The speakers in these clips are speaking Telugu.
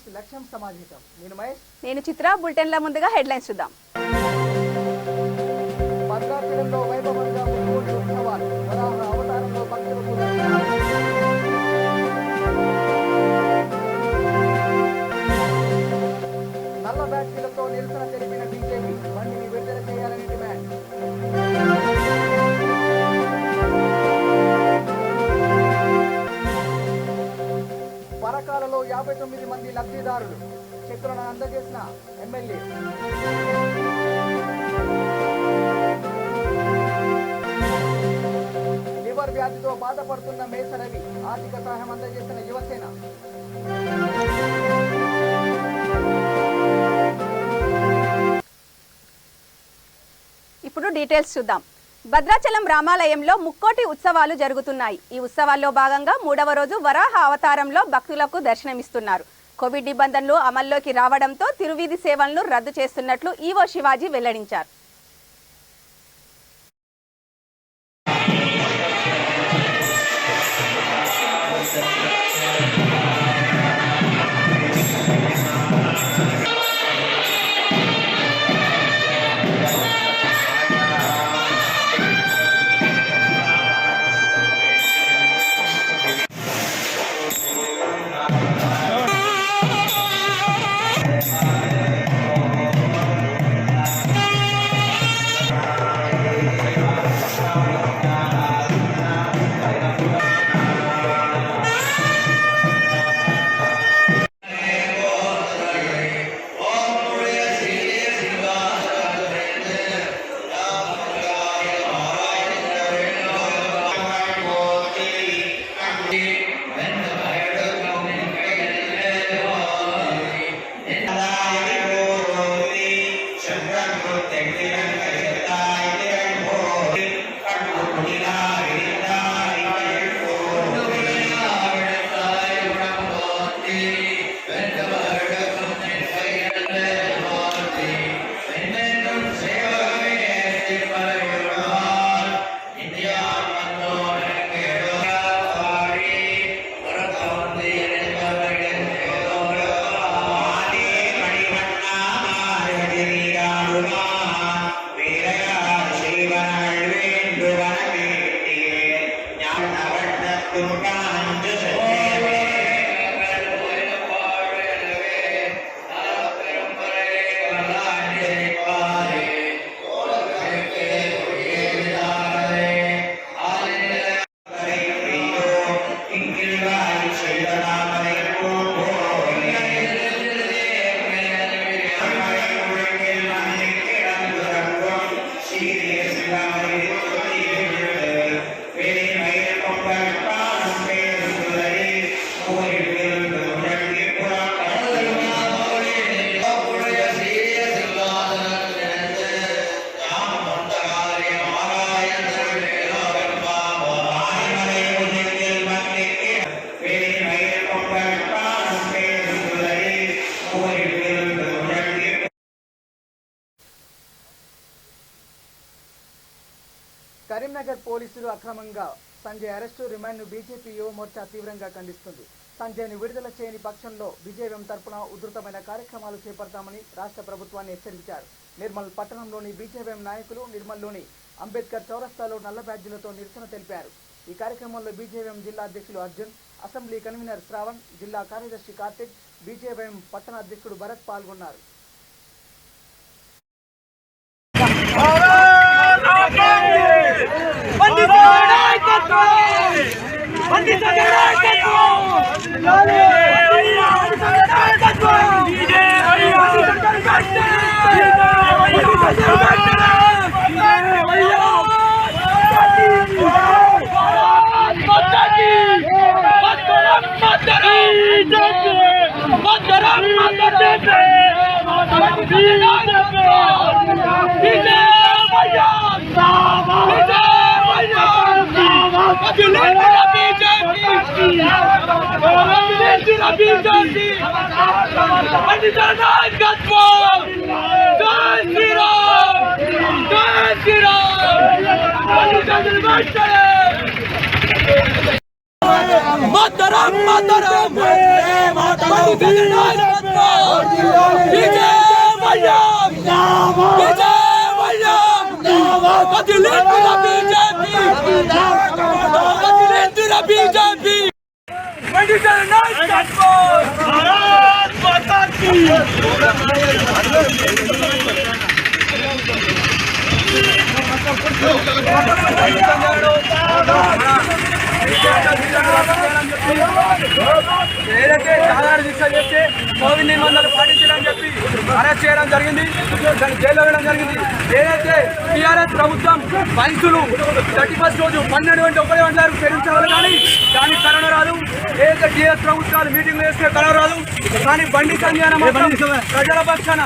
న్యూస్ లక్ష్యం సమాజం. నేను మహేష్, నేను చిత్ర. బులెటిన్ల ముందుగా హెడ్లైన్స్ చూద్దాం. భద్రాచలంలో వైభవంగా ముక్కోటి ఉత్సవాలు, వరాహ అవతారంలో భక్తులకు నల్ల బ్యాటరీలతో నిరసన తెలిపిన బీజేపీ, బండిని విడుదల చేయాలని డిమాండ్. పరకాలలో 59 మంది లబ్ధిదారులు, చెక్కులను అందజేసిన ఎమ్మెల్యే. లివర్ వ్యాధితో బాధపడుతున్న మేసరవి, ఆర్థిక సహాయం అందజేసిన యువసేన. ఇప్పుడు డీటెయిల్స్ చూద్దాం. భద్రాచలం రామాలయంలో ముక్కోటి ఉత్సవాలు జరుగుతున్నాయి. ఈ ఉత్సవాల్లో భాగంగా 3వ రోజు వరాహ అవతారంలో భక్తులకు దర్శనమిస్తున్నారు. కోవిడ్ నిబంధనలు అమల్లోకి రావడంతో తిరువీధి సేవలను రద్దు చేస్తున్నట్లు ఈవో శివాజీ వెల్లడించారు. కరీంనగర్ పోలీసులు అక్రమంగా సంజయ్ అరెస్టు, రిమాండ్ను బీజేపీ యువ మోర్చా తీవ్రంగా ఖండిస్తుంది. సంజయ్ను విడుదల చేయని పక్షంలో బీజేపీ తరపున ఉధృతమైన కార్యక్రమాలు చేపడతామని రాష్ట్ర ప్రభుత్వాన్ని హెచ్చరించారు. నిర్మల్ పట్టణంలోని బీజేపీ నాయకులు నిర్మల్లోని అంబేద్కర్ చౌరస్తాలో నల్ల బ్యాడ్జీలతో నిరసన తెలిపారు. ఈ కార్యక్రమంలో బీజేపీ జిల్లా అధ్యక్షులు అర్జున్, అసెంబ్లీ కన్వీనర్ శ్రావణ్, జిల్లా కార్యదర్శి కార్తిక్, బీజేపీ పట్టణ అధ్యక్షుడు భరత్ పాల్గొన్నారు. Mataram, mataram, mataram, mataram. ఏదైతే సాధారణ శిక్ష చేస్తే కోవిడ్ నిబంధనలు పాటించడం చెప్పి అరెస్ట్ చేయడం జరిగింది, జైల్లో వేయడం జరిగింది. ఏదైతే టీఆర్ఎస్ ప్రభుత్వం మనుషులు 31st రోజు 12 గంటల 1 గంటల వరకు పెరించాలి, కానీ దానికి కరోనా రాదు. ఏదైతే టీఆర్ఎస్ ప్రభుత్వాలు మీటింగ్లు వేస్తే కరోనా రాదు, కానీ బండి సంజయ్ మాత్రం ప్రజల పక్షాన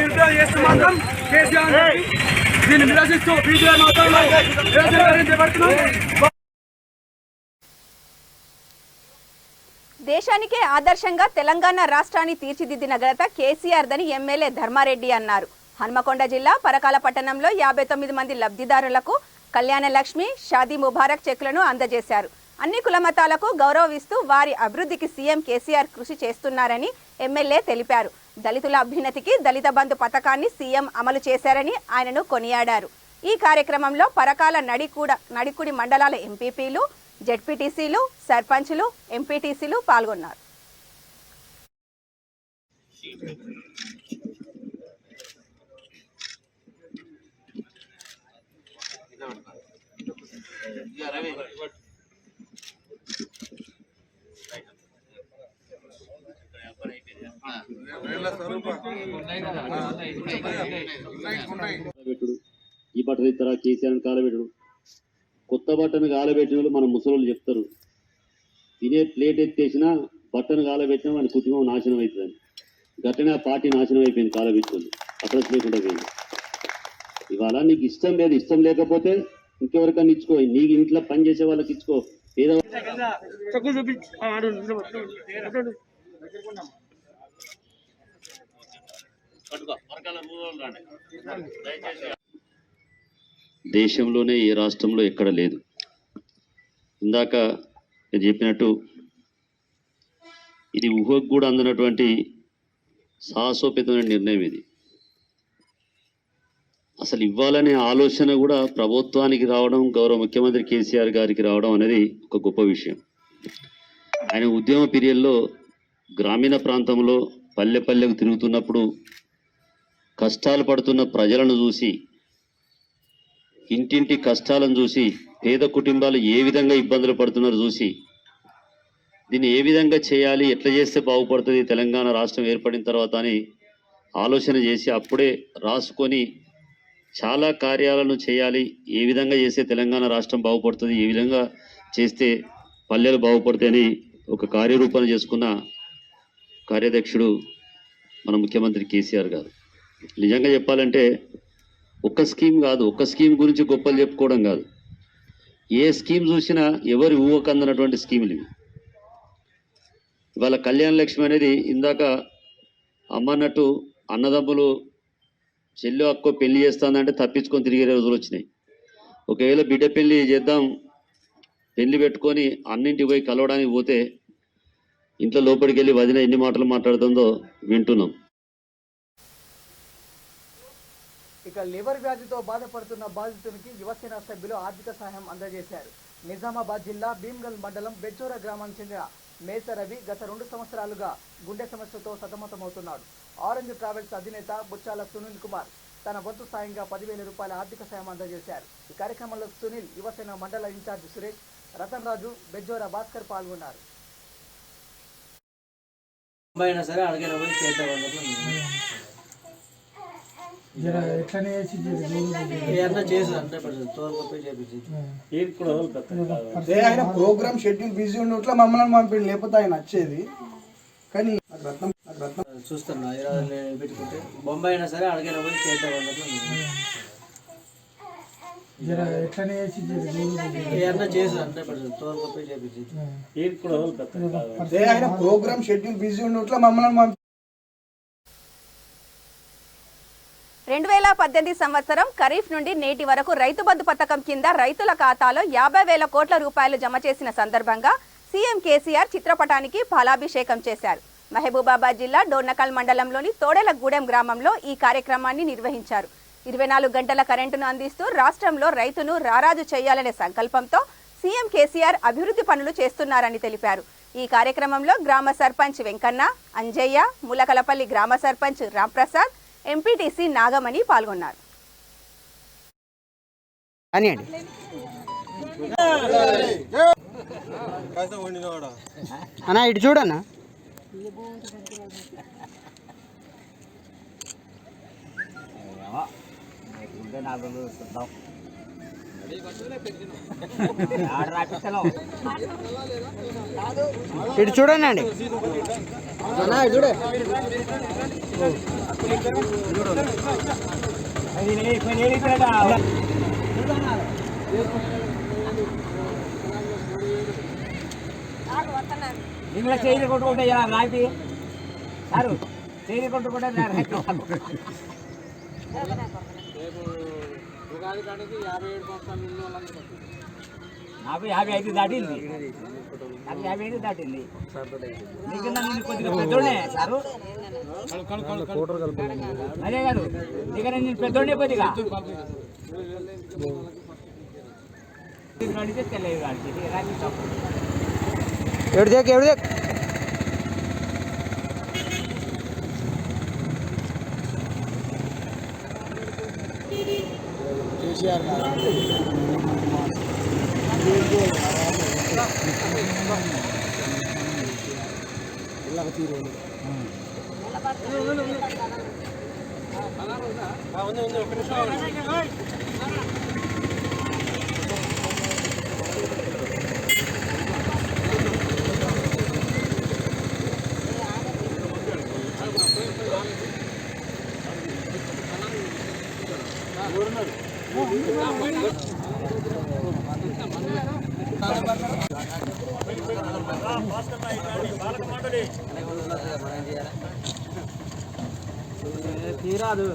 నిర్ణయం చేస్తూ మాత్రం కేసీఆర్ దీన్ని నిరసిస్తూ బీజేపీ మాత్రంలో చేపడుతున్నాం. దేశానికే ఆదర్శంగా తెలంగాణ రాష్ట్రాన్ని తీర్చిదిద్దిన ఘనత కేసీఆర్ దని ఎమ్మెల్యే ధర్మారెడ్డి అన్నారు. హన్మకొండ జిల్లా పరకాల పట్టణంలో 59 మంది లబ్ధిదారులకు కళ్యాణ లక్ష్మి, షాదీ ముబారక్ చెక్కులను అందజేశారు. అన్ని కుల మతాలకు గౌరవిస్తూ వారి అభివృద్ధికి సీఎం కేసీఆర్ కృషి చేస్తున్నారని ఎమ్మెల్యే తెలిపారు. దళితుల అభ్యున్నతికి దళిత బంధు పథకాన్ని సీఎం అమలు చేశారని ఆయనను కొనియాడారు. ఈ కార్యక్రమంలో పరకాల నడికుడి మండలాల ఎంపీపీలు, జెడ్పీటీసీలు, సర్పంచులు, ఎంపీటీసీలు పాల్గొన్నారు. ఈ బట్టలు ఇస్తారా కేసీఆర్ కాలబెట్టుడు, కొత్త బట్టను కాలబెట్టిన మన ముసలోళ్ళు చెప్తారు, తినే ప్లేట్ ఎత్తేసినా బట్టను కాలబెట్టినా మన కుటుంబం నాశనం అవుతుందని. గట్టనే పార్టీ నాశనం అయిపోయింది కాలబెట్టుకుంది, అడ్రస్ లేకుండా పోయింది. ఇవాళ నీకు ఇష్టం లేదు, ఇష్టం లేకపోతే ఇంకెవరికన్నా ఇచ్చుకో, నీకు ఇంట్లో పని చేసే వాళ్ళకి ఇచ్చుకో. ఏదో దేశంలోనే ఏ రాష్ట్రంలో ఎక్కడ లేదు. ఇందాక నేను చెప్పినట్టు ఇది ఊహకు కూడా అందనటువంటి సాహసోపేతమైన నిర్ణయం. ఇది అసలు ఇవ్వాలనే ఆలోచన కూడా ప్రభుత్వానికి రావడం, గౌరవ ముఖ్యమంత్రి కేసీఆర్ గారికి రావడం అనేది ఒక గొప్ప విషయం. ఆయన ఉద్యమ పీరియడ్లో గ్రామీణ ప్రాంతంలో పల్లె పల్లెకు తిరుగుతున్నప్పుడు కష్టాలు పడుతున్న ప్రజలను చూసి, ఇంటింటి కష్టాలను చూసి, పేద కుటుంబాలు ఏ విధంగా ఇబ్బందులు పడుతున్నారో చూసి, దీన్ని ఏ విధంగా చేయాలి, ఎట్లా చేస్తే బాగుపడుతుంది తెలంగాణ రాష్ట్రం ఏర్పడిన తర్వాత అని ఆలోచన చేసి అప్పుడే రాసుకొని చాలా కార్యాలను చేయాలి, ఏ విధంగా చేస్తే తెలంగాణ రాష్ట్రం బాగుపడుతుంది, ఏ విధంగా చేస్తే పల్లెలు బాగుపడతాయని ఒక కార్యరూపణ చేసుకున్న కార్యాధ్యక్షుడు మన ముఖ్యమంత్రి కేసీఆర్ గారు. నిజంగా చెప్పాలంటే ఒక్క స్కీమ్ కాదు, ఒక్క స్కీమ్ గురించి గొప్పలు చెప్పుకోవడం కాదు, ఏ స్కీమ్ చూసినా ఎవరి ఊహకు అందనటువంటి స్కీములు ఇవి. ఇవాళ కళ్యాణ లక్ష్మి అనేది ఇందాక అమ్మన్నట్టు అన్నదమ్ములు చెల్లి అక్కో పెళ్లి చేస్తానంటే తప్పించుకొని తిరిగే రోజులు వచ్చినాయి. ఒకవేళ బిడ్డ పెళ్లి చేద్దాం, పెళ్లి పెట్టుకొని అన్నింటికి పోయి కలవడానికి పోతే ఇంట్లో లోపలికి వెళ్ళి వదిన ఎన్ని మాటలు మాట్లాడుతుందో వింటున్నాం. ఇక లివర్ వ్యాధితో బాధపడుతున్న బాధితునికి యువసేన సభ్యులు ఆర్థిక సహాయం అందజేశారు. నిజామాబాద్ జిల్లా భీమ్గల్ మండలం బెజ్జోరా గ్రామానికి చెందిన మేస రవి గత 2 సంవత్సరాలుగా గుండె సమస్యతో సతమతమవుతున్నాడు. ఆరెంజ్ ట్రావెల్స్ అధినేత బుచ్చాల సునీల్ కుమార్ తన వంతు సాయంగా 10,000 రూపాయల ఆర్థిక సాయం అందజేశారు. ఈ కార్యక్రమంలో సునీల్, యువసేన మండల ఇన్ఛార్జ్ సురేష్, రతన్ రాజు, బెజ్జోరా భాస్కర్ పాల్గొన్నారు. ఆయన ప్రోగ్రామ్ షెడ్యూల్ బిజీ ఉన్నట్లా మమ్మల్ని పంపిండి, లేకపోతే ఆయన వచ్చేది. కానీ చూస్తున్నా పెట్టుకుంటే బొంబాయి అయినా సరే అడిగిన పోయి చేద్దాం ఆయన ప్రోగ్రామ్ షెడ్యూల్ బిజీ ఉన్నట్లా మమ్మల్ని పంపి 2018 సంవత్సరం ఖరీఫ్ నుండి నేటి వరకు రైతు బంధు పథకం కింద రైతుల ఖాతాలో 50,000 కోట్ల రూపాయలు జమ చేసిన సందర్భంగా సీఎం కేసీఆర్ చిత్రపటానికి పాలాభిషేకం చేశారు. మహబూబాబాద్ జిల్లా డోర్నకల్ మండలంలోని తోడెలగూడెం గ్రామంలో ఈ కార్యక్రమాన్ని నిర్వహించారు. 24 గంటల కరెంటును అందిస్తూ రాష్ట్రంలో రైతును రారాజు చేయాలనే సంకల్పంతో సీఎం కేసీఆర్ అభివృద్ధి పనులు చేస్తున్నారని తెలిపారు. ఈ కార్యక్రమంలో గ్రామ సర్పంచ్ వెంకన్న, అంజయ్య, ములకలపల్లి గ్రామ సర్పంచ్ రాంప్రసాద్, ఎంపీటీసీ నాగమణి పాల్గొన్నారు. అన్నా ఇటు చూడన్నా. ఇటు చూడండి అండి. అన్నా ఇటు చూడే. నిన్న చేయి కొట్టుకుంటే ఇలా రాయిపి సారు చేయి కొట్టుకుంటే నాకు 55 దాటింది. నాకు 55 దాటింది. నీకు నేను కొద్దిగా పెద్దోడే సారు. అదే కాదు ఇక నేను పెద్దోడే కొద్దిగా అడిగితే తెలియదు అడిగి రాజీ తప్పు ఎవరిదేక్ ఎవరిదేక్ కేసీఆర్ తీరాదు.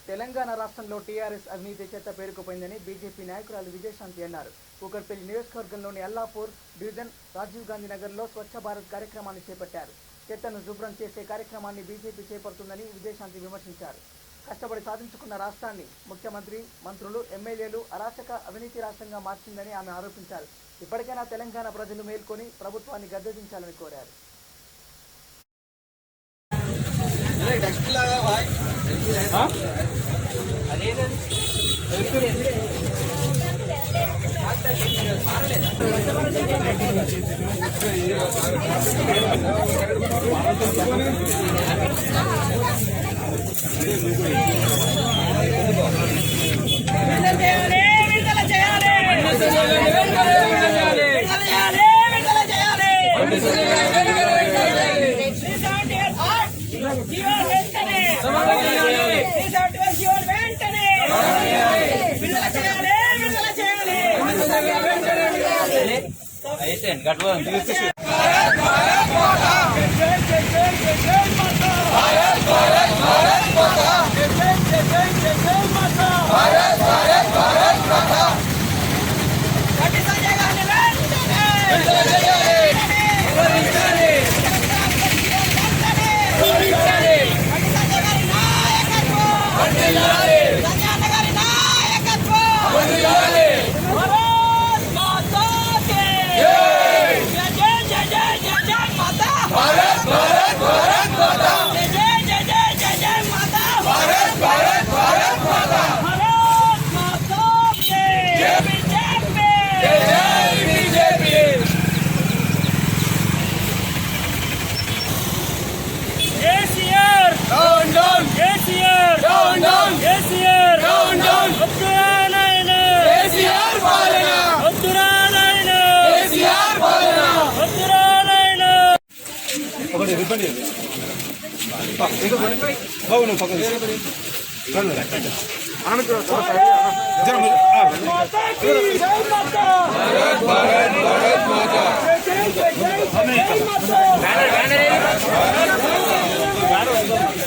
తెలంగాణ రాష్ట్రంలో టీఆర్ఎస్ అవినీతి చేత పేరుకుపోయిందని బీజేపీ నాయకురాలు విజయశాంతి అన్నారు. కూకట్పల్లి నియోజకవర్గంలోని అల్లాపూర్ డివిజన్ రాజీవ్ గాంధీ నగర్లో స్వచ్ఛ భారత్ కార్యక్రమాన్ని చేపట్టారు. చెత్తను శుభ్రం చేసే కార్యక్రమాన్ని బీజేపీ చేపడుతుందని విజయశాంతి విమర్శించారు. కష్టపడి సాధించుకున్న రాష్ట్రాన్ని ముఖ్యమంత్రి, మంత్రులు, ఎమ్మెల్యేలు అరాచక అవినీతి రాష్ట్రంగా మార్చిందని ఆమె ఆరోపించారు. ఇప్పటికైనా తెలంగాణ ప్రజలు మేల్కొని ప్రభుత్వాన్ని గద్దెదించాలని కోరారు.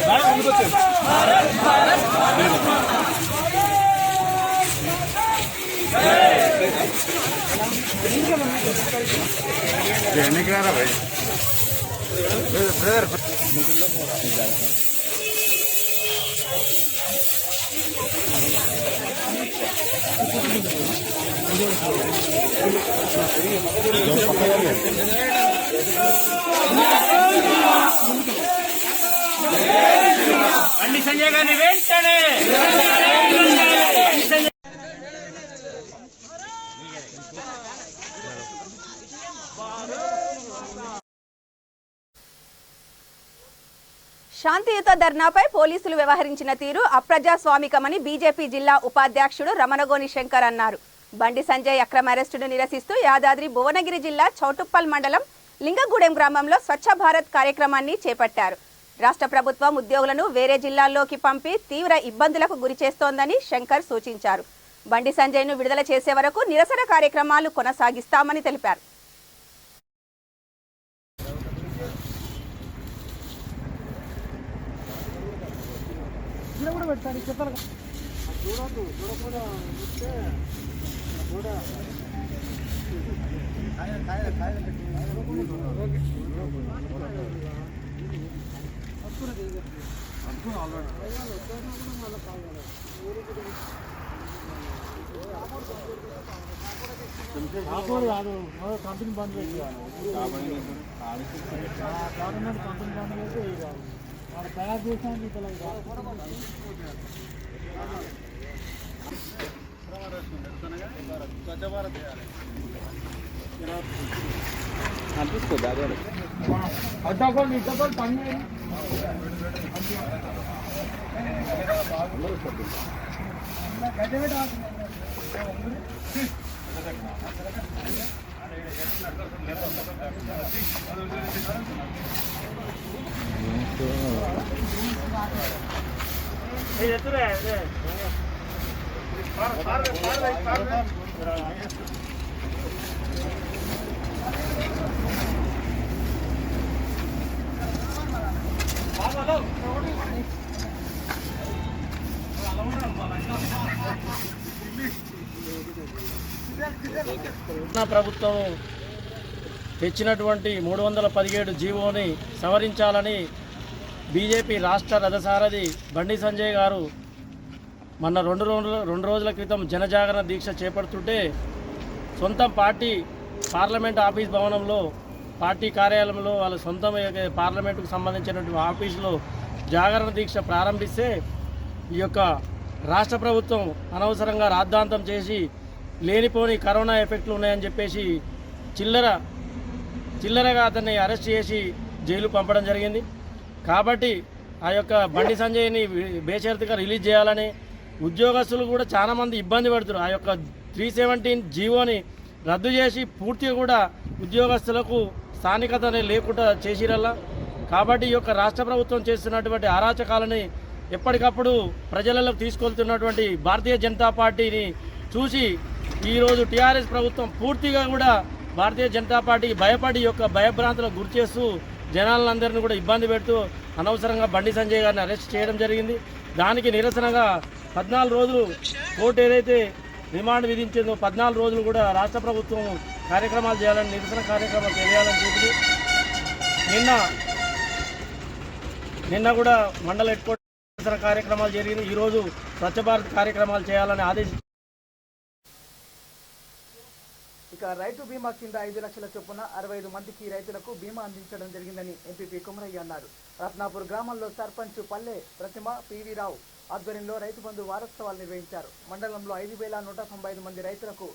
भारत బండి సంజయ్ గారిని వెంటనే శాంతియుత ధర్నాపై పోలీసులు వ్యవహరించిన తీరు అప్రజాస్వామికమని బీజేపీ జిల్లా ఉపాధ్యక్షుడు రమణగోని శంకర్ అన్నారు. బండి సంజయ్ అక్రమ అరెస్టును నిరసిస్తూ యాదాద్రి భువనగిరి జిల్లా చౌటుప్పల్ మండలం లింగగూడెం గ్రామంలో స్వచ్ఛ భారత్ కార్యక్రమాన్ని చేపట్టారు. రాష్ట్ర ప్రభుత్వం ఉద్యోగులను వేరే జిల్లాల్లోకి పంపి తీవ్ర ఇబ్బందులకు గురిచేస్తోందని శంకర్ సూచించారు. బండి సంజయ్ను విడుదల చేసే వరకు నిరసన కార్యక్రమాలు కొనసాగిస్తామని తెలిపారు. కంపెనీ బంద్ పెట్టి గవర్నమెంట్ కంపెనీ బంద్ చేసి వాళ్ళు తయారు చేసానికి అనిపిస్తుంది అదే అడ్డాకోళ్ళు ఇడ్డాకోళ్ళు పని ప్రభుత్వం తెచ్చినటువంటి 317 జీవోని సవరించాలని బీజేపీ రాష్ట్ర రథసారథి బండి సంజయ్ గారు మొన్న రెండు రోజుల క్రితం జనజాగరణ దీక్ష చేపడుతుంటే సొంత పార్టీ పార్లమెంట్ ఆఫీస్ భవనంలో పార్టీ కార్యాలయంలో వాళ్ళ సొంత పార్లమెంటుకు సంబంధించినటువంటి ఆఫీసులో జాగరణ దీక్ష ప్రారంభిస్తే ఈ యొక్క రాష్ట్ర ప్రభుత్వం అనవసరంగా రాద్ధాంతం చేసి లేనిపోని కరోనా ఎఫెక్ట్లు ఉన్నాయని చెప్పేసి చిల్లరగా అతన్ని అరెస్ట్ చేసి జైలు పంపడం జరిగింది. కాబట్టి ఆ యొక్క బండి సంజయ్ని బేషరతుగా రిలీజ్ చేయాలని ఉద్యోగస్తులు కూడా చాలామంది ఇబ్బంది పడుతున్నారు. ఆ యొక్క 317 జీవోని రద్దు చేసి పూర్తిగా కూడా ఉద్యోగస్తులకు స్థానికత లేకుండా చేసిరల్లా. కాబట్టి ఈ యొక్క రాష్ట్ర ప్రభుత్వం చేస్తున్నటువంటి అరాచకాలని ఎప్పటికప్పుడు ప్రజలలోకి తీసుకెళ్తున్నటువంటి భారతీయ జనతా పార్టీని చూసి ఈరోజు టీఆర్ఎస్ ప్రభుత్వం పూర్తిగా కూడా భారతీయ జనతా పార్టీకి భయపడి యొక్క భయభ్రాంతులకు గురి చేస్తూ జనాలందరినీ కూడా ఇబ్బంది పెడుతూ అనవసరంగా బండి సంజయ్ గారిని అరెస్ట్ చేయడం జరిగింది. దానికి నిరసనగా 14 రోజులు కోర్టు ఏదైతే రిమాండ్ విధించిందో 14 రోజులు కూడా రాష్ట్ర ప్రభుత్వం కార్యక్రమాలు చేయాలని నిరసన కార్యక్రమాలు చేయాలని చెప్పి నిన్న కూడా మండల హెడ్ క్వార్టర్ నిరసన కార్యక్రమాలు జరిగింది. ఈరోజు స్వచ్ఛ భారత్ కార్యక్రమాలు చేయాలని ఆదేశించారు. ఇక రైతు బీమా కింద 5 లక్షల చొప్పున 65 మందికి రైతులకు బీమా అందించడం జరిగిందని ఎంపీపీ కుమరయ్య అన్నారు. రత్నాపూర్ గ్రామంలో సర్పంచ్ పల్లె ప్రతిమ పివి రావు ఆధ్వర్యంలో రైతు బంధు వారోత్సవాలు నిర్వహించారు. మండలంలో 5,195 మంది రైతులకు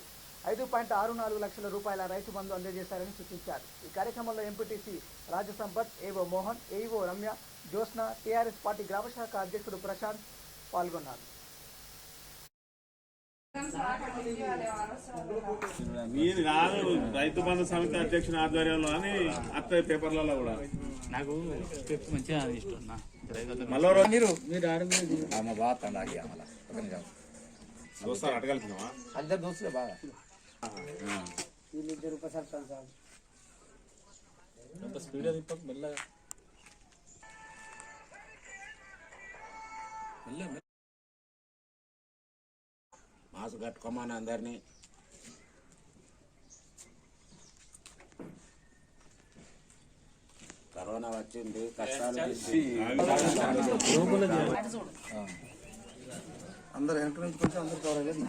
5.64 లక్షల రూపాయల రైతు బంధు అందజేశారని సూచించారు. ఈ కార్యక్రమంలో MPTC Rajasampath, AO Mohan, AEO Ramya, Jyotsna, TRS party గ్రామశాఖ అధ్యక్షుడు ప్రశాంత్ పాల్గొన్నారు. మీరు కాదు రైతు బంధు సమితి అధ్యక్షుని ఆధ్వర్యంలో అని అత్తయ్య పేపర్లలో కూడా నాకు మంచిగా ఇష్టం చూస్తారు అడగలుగుతున్నావా అందరు దోస్తులే బాగా స్పీడ్ మెల్లగా మాసు కట్టుకోమని అందరినీ కరోనా వచ్చింది కష్టాలు అందరు వెనక నుంచి కొంచెం అందరు కవర్ అయ్యేది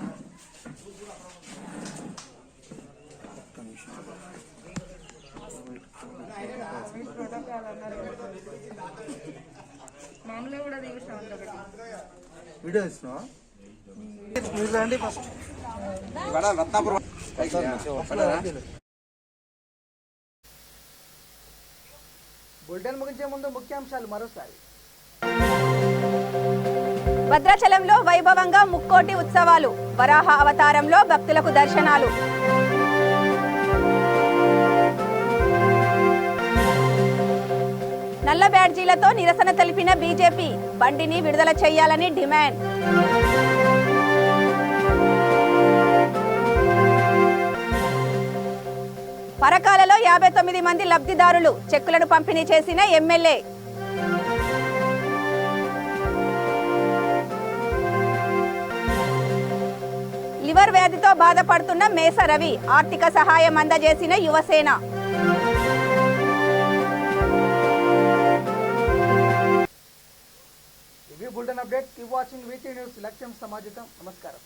వీడియో ఇస్తున్నావా మీరు రండి ఫస్ట్ బులెటిన్ ముగించే ముందు ముఖ్యాంశాలు మరోసారి. భద్రాచలంలో వైభవంగా ముక్కోటి ఉత్సవాలు, వరాహ అవతారంలో భక్తులకు దర్శనాలు. నల్ల బ్యాడ్జీలతో నిరసన తెలిపిన బీజేపీ, బండిని విడుదల చేయాలని డిమాండ్. పరకాలలో 59 మంది లబ్ధిదారులు, చెక్కులను పంపిణీ చేసిన ఎమ్మెల్యే. లివర్ వ్యాధితో బాధపడుతున్న మేస రవి, ఆర్థిక సహాయం అందజేసిన యువసేన. ఇవి bulletin update. Keep watching వీటీ news. లక్ష్యం సమాజితం. నమస్కారం.